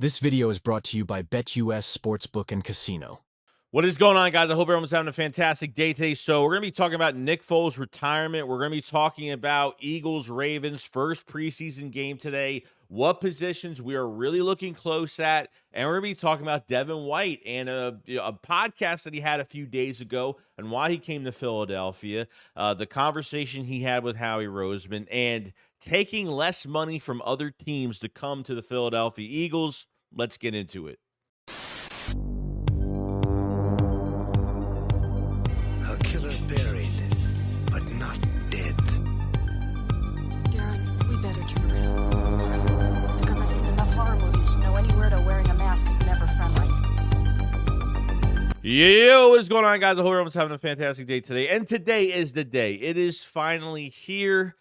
This video is brought to you by BetUS Sportsbook and Casino. What is going on, guys? I hope everyone's having a fantastic day today. So we're going to be talking about Nick Foles' retirement. We're going to be talking about Eagles-Ravens' first preseason game today, what positions we are really looking close at, and we're going to be talking about Devin White and a podcast that he had a few days ago and why he came to Philadelphia, the conversation he had with Howie Roseman, and taking less money from other teams to come to the Philadelphia Eagles. Let's get into it. Yo, what's going on, guys? I hope everyone's having a fantastic day today. And today is the day. It is finally here.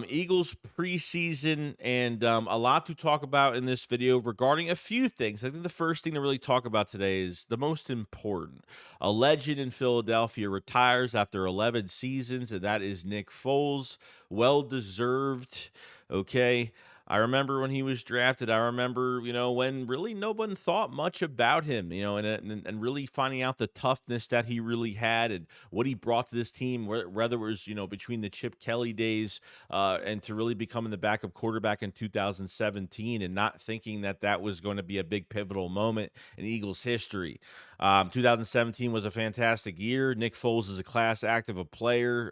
Eagles preseason, and a lot to talk about in this video regarding a few things. I think the first thing to really talk about today is the most important. A legend in Philadelphia retires after 11 seasons, and that is Nick Foles. Well-deserved, okay? I remember when he was drafted. I remember, when really no one thought much about him, and really finding out the toughness that he really had and what he brought to this team, whether it was, between the Chip Kelly days and to really becoming the backup quarterback in 2017 and not thinking that that was going to be a big pivotal moment in Eagles history. 2017 was a fantastic year. Nick Foles is a class act of a player.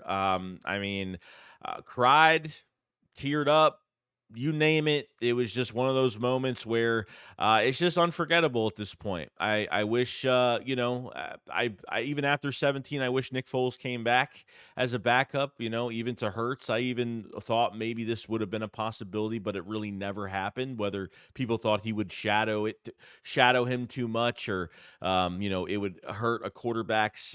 Cried, teared up, you name it. It was just one of those moments where it's just unforgettable at this point. I wish, I even after 17, I wish Nick Foles came back as a backup, even to Hurts. I even thought maybe this would have been a possibility, but it really never happened, whether people thought he would shadow him too much or, it would hurt a quarterback's,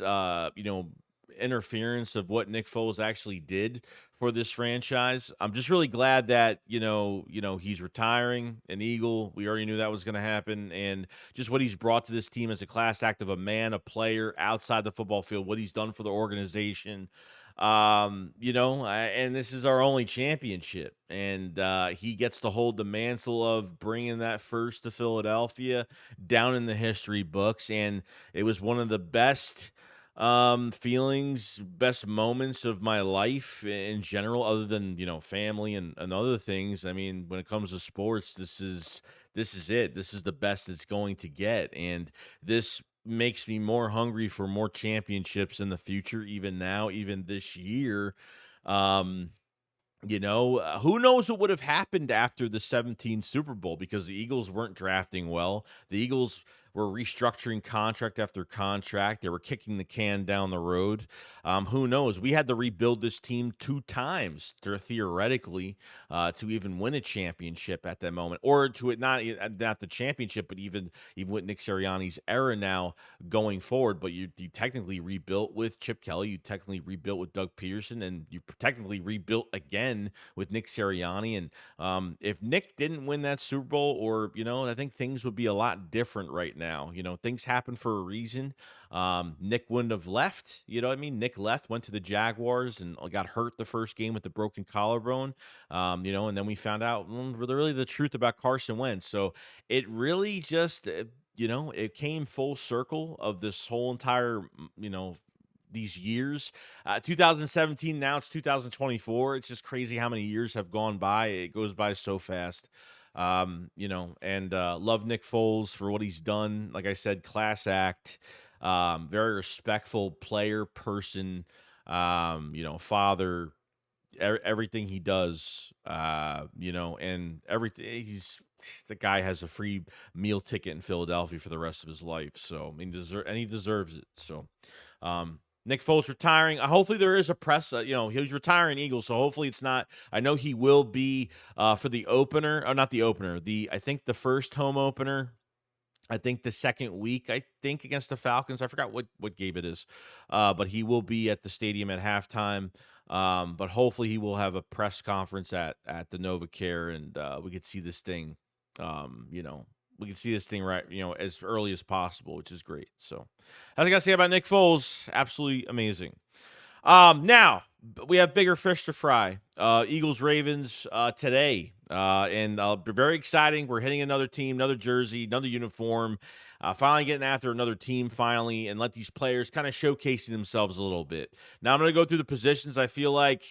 interference of what Nick Foles actually did for this franchise. I'm just really glad that, he's retiring an Eagle. We already knew that was going to happen. And just what he's brought to this team as a class act of a man, a player outside the football field, what he's done for the organization. And this is our only championship. And he gets to hold the mantle of bringing that first to Philadelphia down in the history books. And it was one of the best feelings, best moments of my life in general, other than, family and other things. I mean, when it comes to sports, this is it. This is the best it's going to get. And this makes me more hungry for more championships in the future, even now, even this year. Who knows what would have happened after the 17 Super Bowl, because the Eagles weren't drafting well. The Eagles were restructuring contract after contract. They were kicking the can down the road. Who knows? We had to rebuild this team 2 times, theoretically, to even win a championship at that moment, or to it not the championship, but even with Nick Sirianni's era now going forward. But you technically rebuilt with Chip Kelly. You technically rebuilt with Doug Peterson, and you technically rebuilt again with Nick Sirianni. And if Nick didn't win that Super Bowl, or I think things would be a lot different right now. Things happen for a reason. Nick wouldn't have left. Nick left, went to the Jaguars, and got hurt the first game with the broken collarbone. And then we found out really the truth about Carson Wentz. So it really just, it came full circle of this whole entire, these years. 2017, now it's 2024. It's just crazy how many years have gone by. It goes by so fast. Love Nick Foles for what he's done. Like I said, class act, very respectful player, person, father, everything he does, and everything. The guy has a free meal ticket in Philadelphia for the rest of his life. So, he deserves it. So, Nick Foles retiring. Hopefully there is a press. He's retiring Eagles, so hopefully it's not. I know he will be for the opener, or not the opener. I think the first home opener. I think the second week, against the Falcons. I forgot what game it is, but he will be at the stadium at halftime. But hopefully he will have a press conference at the NovaCare, and we could see this thing. We can see this thing right, as early as possible, which is great. So, as I got to say about Nick Foles, absolutely amazing. Now, we have bigger fish to fry. Eagles Ravens today, and very exciting. We're hitting another team, another jersey, another uniform. Finally getting after another team, finally, and let these players kind of showcasing themselves a little bit. Now I'm going to go through the positions. I feel like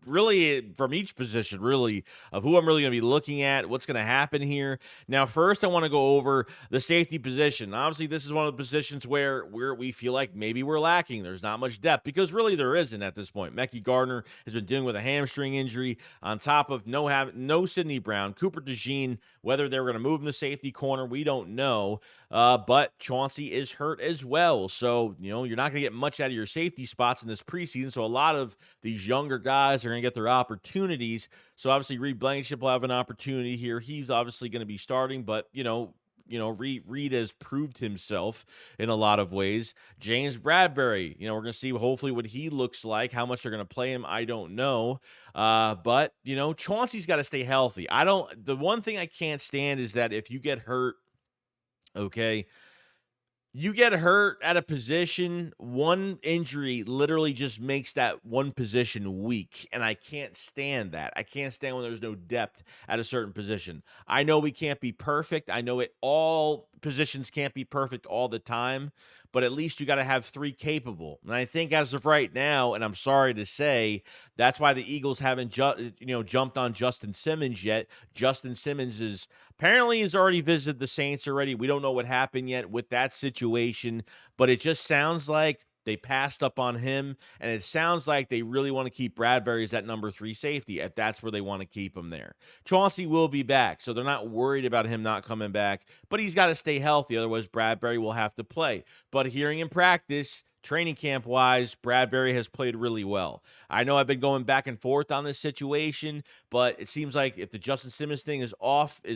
really from each position, really of who I'm really going to be looking at, what's going to happen here. Now, first, I want to go over the safety position. Obviously, this is one of the positions where we feel like maybe we're lacking. There's not much depth because really there isn't at this point. Mekhi Gardner has been dealing with a hamstring injury on top of no Sidney Brown, Cooper DeJean. Whether they're going to move him to safety corner, we don't know. But Chauncey is hurt as well. So, you're not going to get much out of your safety spots in this preseason. So a lot of these younger guys are going to get their opportunities. So obviously Reed Blankenship will have an opportunity here. He's obviously going to be starting, but Reed has proved himself in a lot of ways. James Bradbury, we're going to see hopefully what he looks like. How much they're going to play him, I don't know. But Chauncey's got to stay healthy. The one thing I can't stand is that if you get hurt, okay, you get hurt at a position, one injury literally just makes that one position weak. And I can't stand that. I can't stand when there's no depth at a certain position. I know we can't be perfect. I know all positions can't be perfect all the time, but at least you got to have three capable. And I think as of right now, and I'm sorry to say, that's why the Eagles haven't jumped on Justin Simmons yet. Justin Simmons is apparently has already visited the Saints already. We don't know what happened yet with that situation, but it just sounds like they passed up on him, and it sounds like they really want to keep Bradbury as that number 3 safety if that's where they want to keep him there. Chauncey will be back, so they're not worried about him not coming back, but he's got to stay healthy, otherwise Bradbury will have to play. But hearing in practice, training camp wise, Bradbury has played really well. I know I've been going back and forth on this situation, but it seems like if the Justin Simmons thing is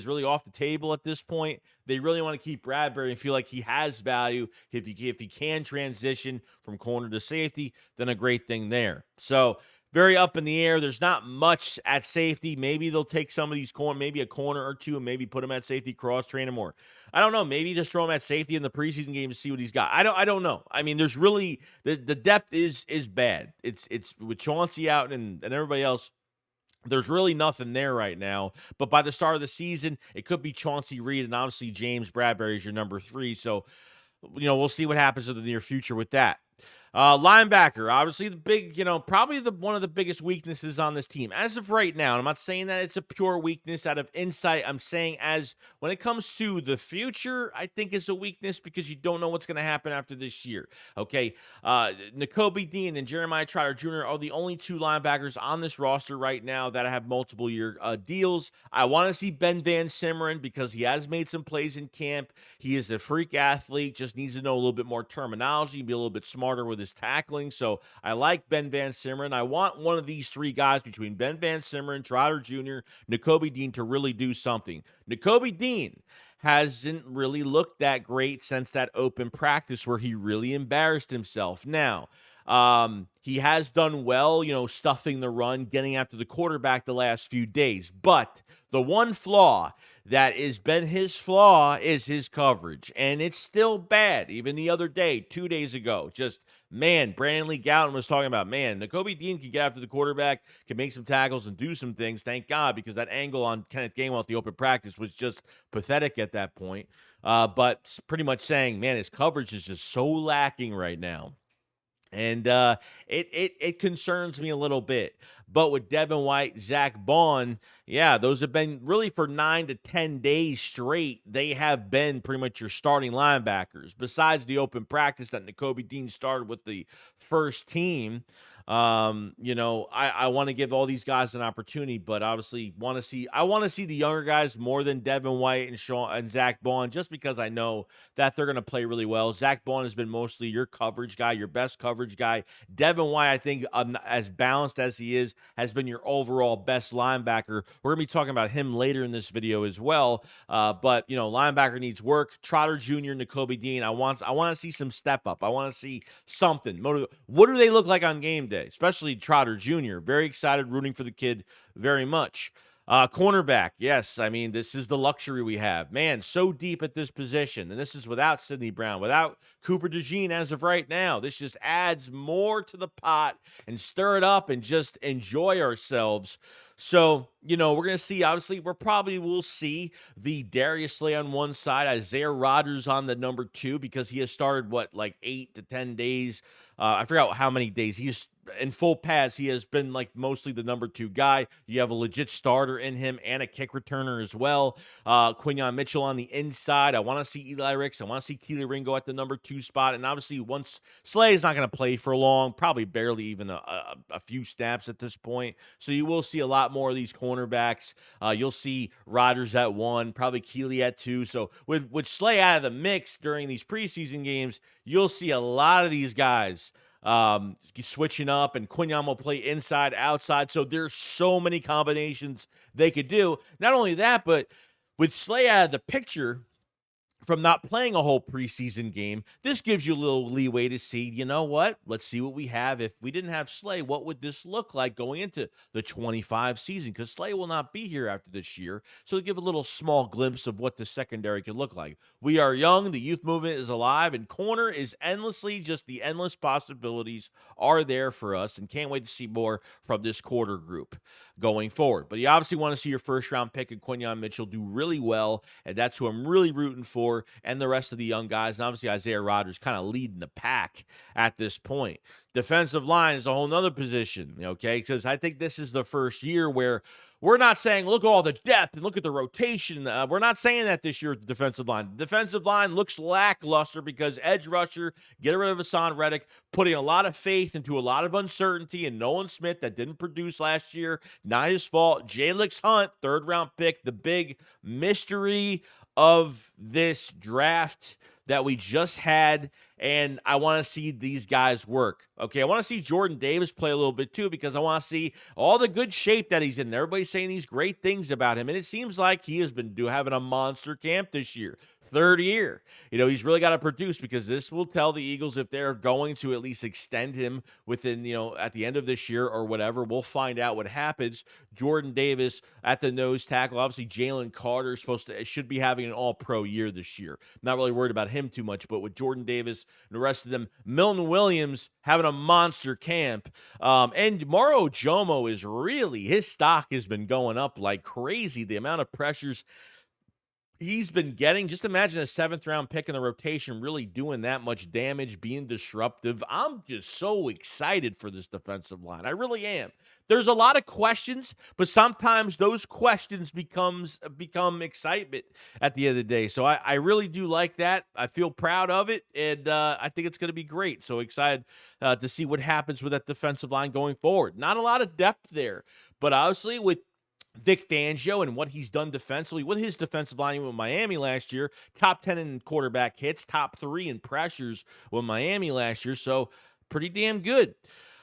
really off the table at this point, they really want to keep Bradbury and feel like he has value. If he can transition from corner to safety, then a great thing there. So very up in the air. There's not much at safety. Maybe they'll take some of these maybe a corner or two, and maybe put him at safety, cross train him more. I don't know. Maybe just throw him at safety in the preseason game to see what he's got. I don't know. I mean, there's really the depth is bad. It's with Chauncey out and everybody else. There's really nothing there right now. But by the start of the season, it could be Chauncey Reed, and obviously James Bradbury is your number 3. So, we'll see what happens in the near future with that. Linebacker, obviously the big, probably one of the biggest weaknesses on this team as of right now. I'm not saying that it's a pure weakness out of insight. I'm saying as when it comes to the future, I think it's a weakness because you don't know what's going to happen after this year. Okay. Nakobe Dean and Jeremiah Trotter Jr. are the only 2 linebackers on this roster right now that have multiple year deals. I want to see Ben Van Simmeren because he has made some plays in camp. He is a freak athlete, just needs to know a little bit more terminology, be a little bit smarter with his tackling. So I like Ben Van Simmeren. I want one of these 3 guys between Ben Van Simmeren, Trotter Jr., Nakobe Dean to really do something. Nakobe Dean hasn't really looked that great since that open practice where he really embarrassed himself. Now, he has done well, stuffing the run, getting after the quarterback the last few days. But the one flaw that has been his flaw is his coverage. And it's still bad. Even the other day, 2 days ago, Brandon Lee Gowton was talking about, Nakobe Dean can get after the quarterback, can make some tackles and do some things. Thank God, because that angle on Kenneth Gainwell at the open practice was just pathetic at that point. But pretty much saying, his coverage is just so lacking right now. And it concerns me a little bit. But with Devin White, Zach Bond, those have been really for 9 to 10 days straight. They have been pretty much your starting linebackers. Besides the open practice that Nakobe Dean started with the first team, I want to give all these guys an opportunity, but obviously I want to see the younger guys more than Devin White and Zach Bond, just because I know that they're going to play really well. Zach Bond has been mostly your coverage guy, your best coverage guy. Devin White, I think, as balanced as he is, has been your overall best linebacker. We're going to be talking about him later in this video as well. But linebacker needs work. Trotter Jr., Nakobe Dean, I want to see some step up. I want to see something. What do they look like on game day? Especially Trotter Jr. Very excited, rooting for the kid very much. Cornerback, yes. I mean, this is the luxury we have. Man, so deep at this position. And this is without Sidney Brown, without Cooper DeJean as of right now. This just adds more to the pot and stir it up and just enjoy ourselves. So, we're going to see, obviously, we'll see the Darius Slay on one side, Isaiah Rodgers on the number 2, because he has started, like 8 to 10 days. I forgot how many days. He's in full pads. He has been like mostly the number 2 guy. You have a legit starter in him and a kick returner as well. Quinyon Mitchell on the inside. I want to see Eli Ricks. I want to see Keely Ringo at the number 2 spot. And obviously, once Slay is not going to play for long, probably barely even a few snaps at this point. So you will see a lot more of these cornerbacks. You'll see Rodgers at 1, probably Keely at 2. So with Slay out of the mix during these preseason games, you'll see a lot of these guys switching up, and Quinyon will play inside, outside. So there's so many combinations they could do. Not only that, but with Slay out of the picture from not playing a whole preseason game, this gives you a little leeway to see, you know what? Let's see what we have. If we didn't have Slay, what would this look like going into the 25 season? Because Slay will not be here after this year. So to give a little small glimpse of what the secondary could look like. We are young. The youth movement is alive, and corner is endlessly, just the endless possibilities are there for us, and can't wait to see more from this quarter group going forward. But you obviously want to see your first round pick in Quinyon Mitchell do really well, and that's who I'm really rooting for, and the rest of the young guys. And obviously Isaiah Rodgers kind of leading the pack at this point. Defensive line is a whole nother position, okay? Because I think this is the first year where we're not saying, look at all the depth and look at the rotation. We're not saying that this year with the defensive line. The defensive line looks lackluster because edge rusher, get rid of Hassan Reddick, putting a lot of faith into a lot of uncertainty, and Nolan Smith that didn't produce last year. Not his fault. Jalix Hunt, 3rd-round pick, the big mystery of this draft that we just had, and I want to see these guys work. Okay, I want to see Jordan Davis play a little bit too, because I want to see all the good shape that he's in. Everybody's saying these great things about him, and it seems like he has been having a monster camp this year. 3rd year. He's really got to produce, because this will tell the Eagles if they're going to at least extend him within, at the end of this year or whatever. We'll find out what happens. Jordan Davis at the nose tackle. Obviously, Jalen Carter should be having an all-pro year this year. Not really worried about him too much, but with Jordan Davis and the rest of them, Milton Williams having a monster camp. And Maro Jomo is really, his stock has been going up like crazy. The amount of pressures he's been getting. Just imagine a 7th-round pick in the rotation really doing that much damage, being disruptive. I'm just so excited for this defensive line. I really am. There's a lot of questions, but sometimes those questions become excitement at the end of the day. So I really do like that. I feel proud of it, and I think it's going to be great. So excited to see what happens with that defensive line going forward. Not a lot of depth there, but obviously with Vic Fangio and what he's done defensively with his defensive line with Miami last year, top 10 in quarterback hits, top 3 in pressures with Miami last year. So pretty damn good.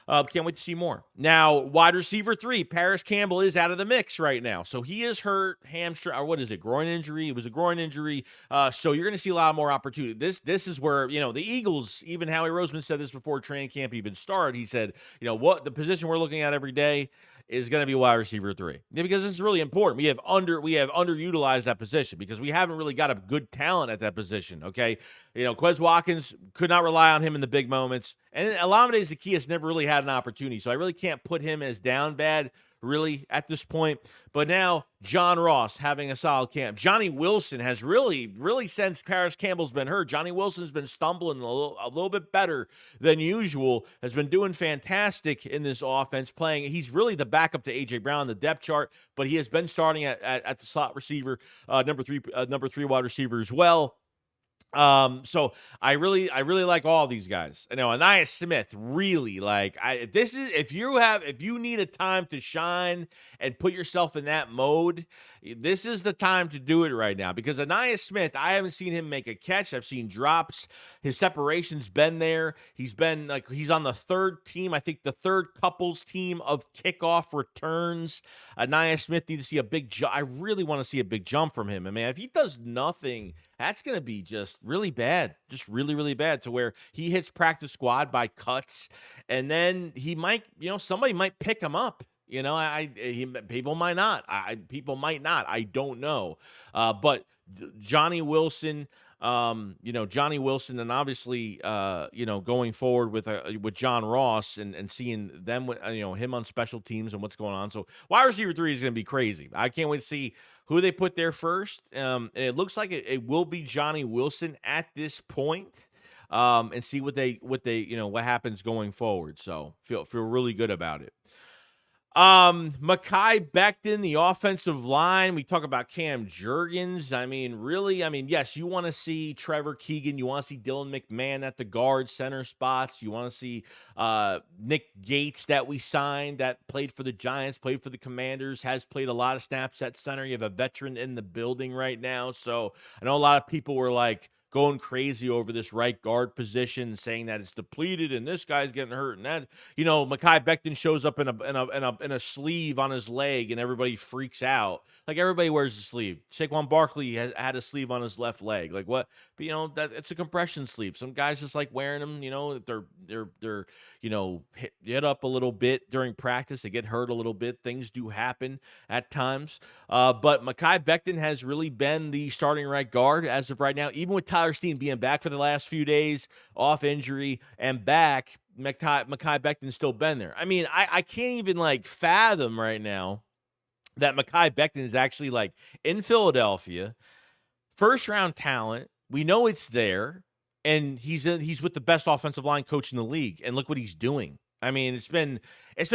Can't wait to see more. Now, wide receiver 3, Paris Campbell is out of the mix right now. So he is hurt, hamstring, or what is it, groin injury? It was a groin injury. So you're going to see a lot more opportunity. This is where, the Eagles, even Howie Roseman said this before training camp even started. He said, what the position we're looking at every day is going to be wide receiver 3. Yeah, because this is really important. We have underutilized that position because we haven't really got a good talent at that position, okay? Quez Watkins, could not rely on him in the big moments. And Olamide Zaccheaus never really had an opportunity, so I really can't put him as down bad, really, at this point. But now, John Ross having a solid camp. Johnny Wilson has really, since Paris Campbell's been hurt, Johnny Wilson's been stumbling a little bit better than usual, has been doing fantastic in this offense, playing. He's really the backup to A.J. Brown on the depth chart, but he has been starting at the slot receiver, number three wide receiver as well. So I really like all these guys. Anais Smith, really, if you need a time to shine and put yourself in that mode, this is the time to do it right now, because Anais Smith, I haven't seen him make a catch. I've seen drops. His separation's been there. He's on the 3rd team, I think the 3rd couples team of kickoff returns. Anais Smith needs to see a big jump. I really want to see a big jump from him. And man, if he does nothing, that's going to be just really bad, just really, really bad, to where he hits practice squad by cuts, and then he might, somebody might pick him up People might not. People might not. I don't know. But Johnny Wilson, Johnny Wilson, and obviously, going forward with John Ross and seeing them, him on special teams and what's going on. So wide receiver 3 is going to be crazy. I can't wait to see who they put there first. And it looks like it will be Johnny Wilson at this point. And see what happens going forward. So feel really good about it. Mekhi Becton, the offensive line. We talk about Cam Jurgens. Yes, you want to see Trevor Keegan. You want to see Dylan McMahon at the guard center spots. You want to see Nick Gates that we signed that played for the Giants, played for the Commanders, has played a lot of snaps at center. You have a veteran in the building right now. So I know a lot of people were like going crazy over this right guard position, saying that it's depleted and this guy's getting hurt and that. Mekhi Becton shows up in a sleeve on his leg and everybody freaks out. Like everybody wears a sleeve. Saquon Barkley had a sleeve on his left leg. Like what? But that it's a compression sleeve. Some guys just like wearing them. They're hit up a little bit during practice. They get hurt a little bit. Things do happen at times. But Mekhi Becton has really been the starting right guard as of right now, even with Tyler Steen being back for the last few days off injury and back. Mekhi Becton's still been there. I can't even fathom right now that Mekhi Becton is actually in Philadelphia, first round talent. We know it's there, and he's with the best offensive line coach in the league, and look what he's doing. It's been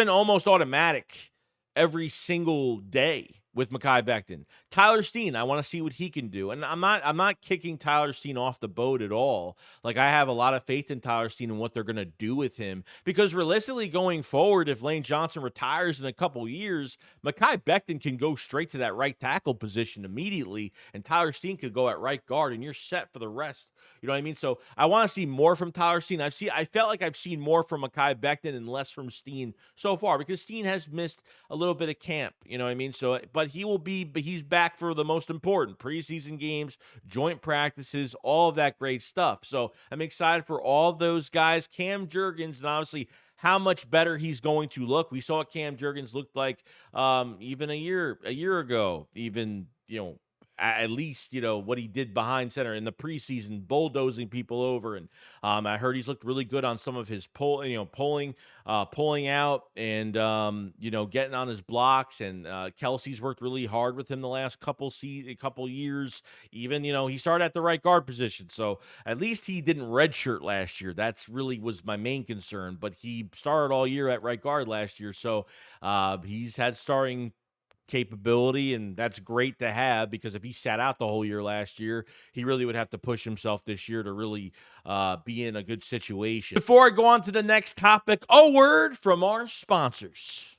almost automatic every single day with Mekhi Becton. Tyler Steen, I want to see what he can do. And I'm not kicking Tyler Steen off the boat at all. I have a lot of faith in Tyler Steen and what they're going to do with him, because realistically going forward, if Lane Johnson retires in a couple years, Mekhi Becton can go straight to that right tackle position immediately, and Tyler Steen could go at right guard, and you're set for the rest. You know what I mean? So I want to see more from Tyler Steen. I felt like I've seen more from Mekhi Becton and less from Steen so far, because Steen has missed a little bit of camp. You know what I mean? So, but he's back for the most important preseason games, joint practices, all of that great stuff. So I'm excited for all those guys. Cam Jurgens, and obviously how much better he's going to look. We saw what Cam Jurgens looked like even a year ago, even, at least, what he did behind center in the preseason, bulldozing people over. And I heard he's looked really good on some of his pulling out and, getting on his blocks. And Kelsey's worked really hard with him the last couple years. Even, he started at the right guard position. So at least he didn't redshirt last year. That's really was my main concern. But he started all year at right guard last year. So he's had starting capability, and that's great to have, because if he sat out the whole year last year, he really would have to push himself this year to really be in a good situation. Before I go on to the next topic, a word from our sponsors.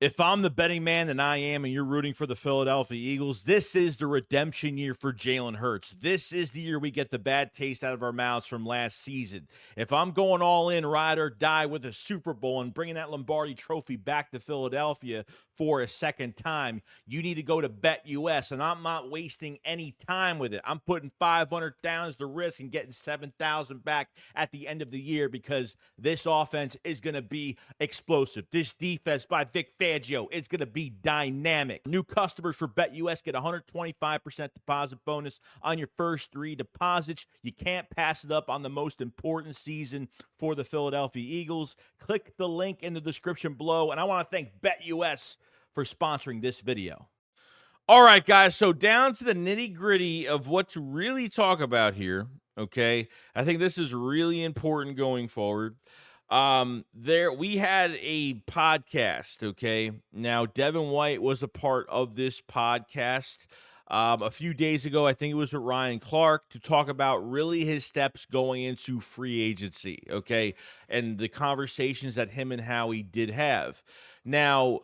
If I'm the betting man, and I am, and you're rooting for the Philadelphia Eagles, this is the redemption year for Jalen Hurts. This is the year we get the bad taste out of our mouths from last season. If I'm going all in, ride or die with a Super Bowl and bringing that Lombardi trophy back to Philadelphia for a second time, you need to go to BetUS, and I'm not wasting any time with it. I'm putting $500 down as the risk and getting $7,000 back at the end of the year, because this offense is going to be explosive. This defense by Vic Fangio, it's going to be dynamic. New customers for BetUS get 125% deposit bonus on your first 3 deposits. You can't pass it up on the most important season for the Philadelphia Eagles. Click the link in the description below, and I want to thank BetUS for sponsoring this video. All right, guys, so down to the nitty-gritty of what to really talk about here, okay? I think this is really important going forward. We had a podcast, okay? Now, Devin White was a part of this podcast a few days ago. I think it was with Ryan Clark, to talk about really his steps going into free agency, okay? And the conversations that him and Howie did have. Now,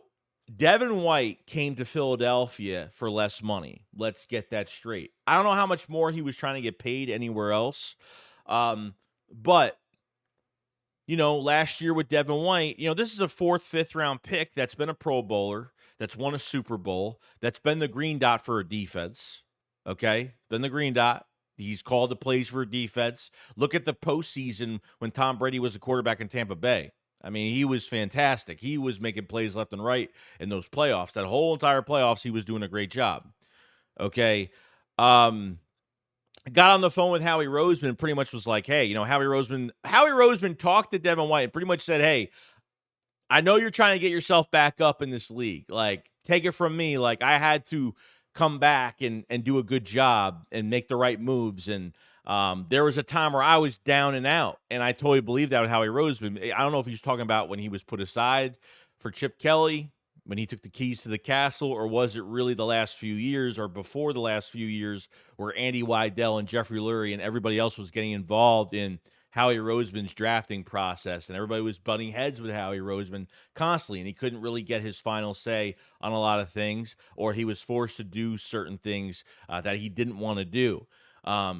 Devin White came to Philadelphia for less money. Let's get that straight. I don't know how much more he was trying to get paid anywhere else. But last year with Devin White, this is a 4th, 5th round pick that's been a Pro Bowler, that's won a Super Bowl, that's been the green dot for a defense. Okay? Been the green dot. He's called the plays for a defense. Look at the postseason when Tom Brady was a quarterback in Tampa Bay. I mean, he was fantastic. He was making plays left and right in those playoffs. That whole entire playoffs, he was doing a great job. Okay. Got on the phone with Howie Roseman, pretty much was like, hey, Howie Roseman talked to Devin White and pretty much said, hey, I know you're trying to get yourself back up in this league. Like, take it from me. Like, I had to come back and do a good job and make the right moves. And there was a time where I was down and out, and I totally believe that with Howie Roseman. I don't know if he was talking about when he was put aside for Chip Kelly, when he took the keys to the castle, or was it really the last few years or before the last few years where Andy Weidel and Jeffrey Lurie and everybody else was getting involved in Howie Roseman's drafting process, and everybody was butting heads with Howie Roseman constantly, and he couldn't really get his final say on a lot of things, or he was forced to do certain things that he didn't want to do.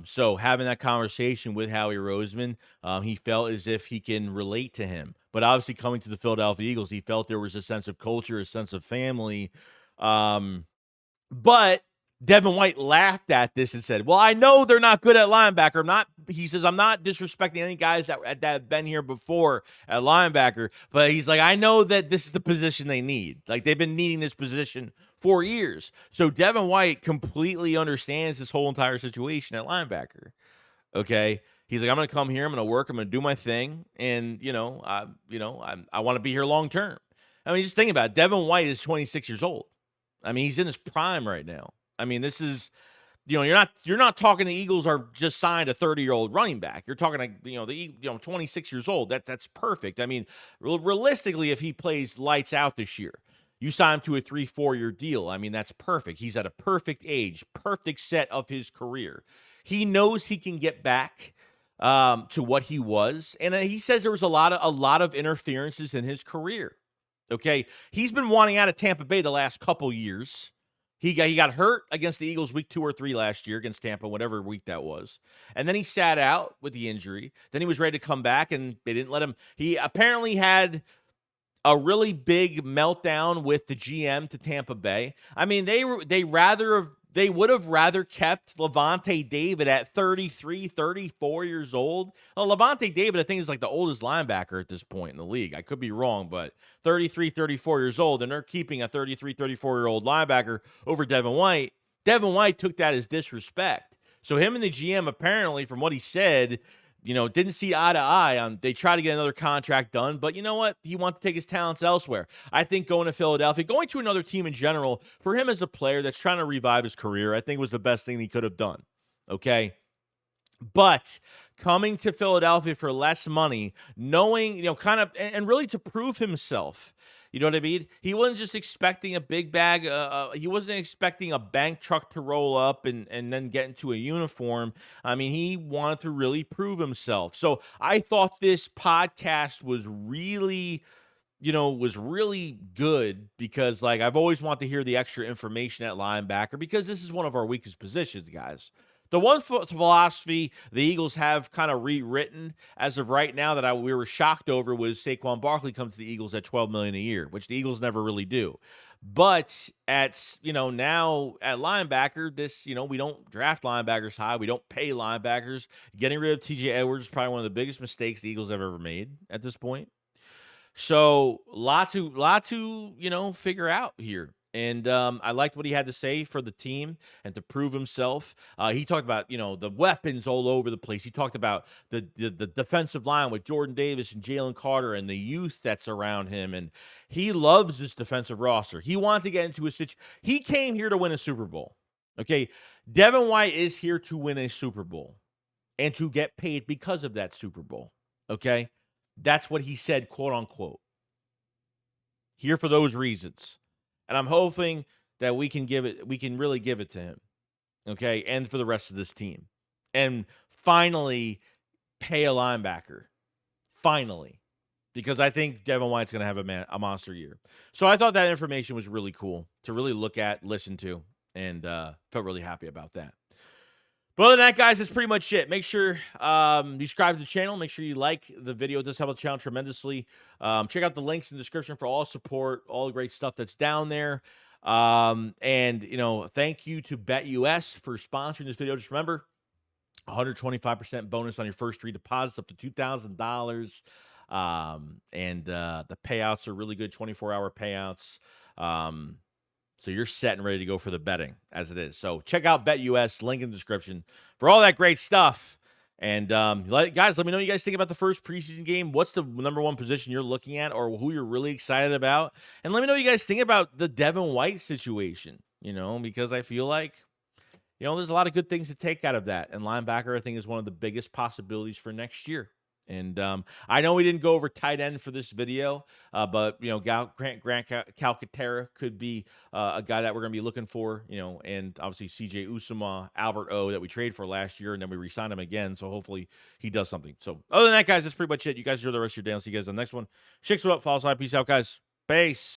So having that conversation with Howie Roseman, he felt as if he can relate to him. But obviously coming to the Philadelphia Eagles, he felt there was a sense of culture, a sense of family. But Devin White laughed at this and said, well, I know they're not good at linebacker. He says, I'm not disrespecting any guys that have been here before at linebacker, but he's like, I know that this is the position they need. Like, they've been needing this position for years. So Devin White completely understands this whole entire situation at linebacker. Okay. He's like, I'm going to come here. I'm going to work. I'm going to do my thing. And, I want to be here long term. I mean, just think about it. Devin White is 26 years old. I mean, he's in his prime right now. I mean, this is, you're not talking the Eagles are just signed a 30-year-old running back. You're talking like, 26 years old. That's perfect. I mean, realistically, if he plays lights out this year, you sign him to a 3-4-year deal. I mean, that's perfect. He's at a perfect age, perfect set of his career. He knows he can get back to what he was, and he says there was a lot of interferences in his career. Okay, he's been wanting out of Tampa Bay the last couple years. He got hurt against the Eagles week 2 or 3 last year against Tampa, whatever week that was. And then he sat out with the injury. Then he was ready to come back, and they didn't let him. He apparently had a really big meltdown with the GM to Tampa Bay. I mean, they would have rather kept Levante David at 33, 34 years old. Well, Levante David, I think, is like the oldest linebacker at this point in the league. I could be wrong, but 33, 34 years old, and they're keeping a 33, 34-year-old linebacker over Devin White. Devin White took that as disrespect. So him and the GM, apparently, from what he said, didn't see eye to eye on. They tried to get another contract done, but you know what? He wants to take his talents elsewhere. I think going to Philadelphia, going to another team in general, for him as a player that's trying to revive his career, I think was the best thing he could have done. Okay. But coming to Philadelphia for less money, knowing, kind of, and really to prove himself. You know what I mean? He wasn't just expecting a big bag. He wasn't expecting a bank truck to roll up and then get into a uniform. I mean, he wanted to really prove himself. So I thought this podcast was really good because, like, I've always wanted to hear the extra information at linebacker because this is one of our weakest positions, guys. The one philosophy the Eagles have kind of rewritten as of right now that we were shocked over was Saquon Barkley comes to the Eagles at $12 million a year, which the Eagles never really do. But at now at linebacker, we don't draft linebackers high. We don't pay linebackers. Getting rid of TJ Edwards is probably one of the biggest mistakes the Eagles have ever made at this point. So lot to figure out here. And I liked what he had to say for the team and to prove himself. He talked about, the weapons all over the place. He talked about the defensive line with Jordan Davis and Jalen Carter and the youth that's around him. And he loves this defensive roster. He wanted to get into a situation. He came here to win a Super Bowl. Okay. Devin White is here to win a Super Bowl and to get paid because of that Super Bowl. Okay. That's what he said, quote unquote. Here for those reasons. And I'm hoping that we can really give it to him. Okay. And for the rest of this team. And finally pay a linebacker. Finally. Because I think Devin White's going to have a monster year. So I thought that information was really cool to really look at, listen to, and felt really happy about that. But other than that, guys, that's pretty much it. Make sure you subscribe to the channel. Make sure you like the video. It does help the channel tremendously. Check out the links in the description for all support, all the great stuff that's down there. And, thank you to BetUS for sponsoring this video. Just remember, 125% bonus on your first 3 deposits up to $2,000. And the payouts are really good, 24-hour payouts. So you're set and ready to go for the betting as it is. So check out BetUS, link in the description for all that great stuff. And guys, let me know what you guys think about the first preseason game. What's the number one position you're looking at, or who you're really excited about? And let me know what you guys think about the Devin White situation, because I feel like, there's a lot of good things to take out of that. And linebacker, I think, is one of the biggest possibilities for next year. And I know we didn't go over tight end for this video, but Grant Calcaterra could be a guy that we're going to be looking for, and obviously CJ Usama, Albert O that we traded for last year, and then we re-signed him again. So hopefully he does something. So other than that, guys, that's pretty much it. You guys enjoy the rest of your day. I'll see you guys on the next one. Shakes, what up? Follow us. Peace out, guys. Peace.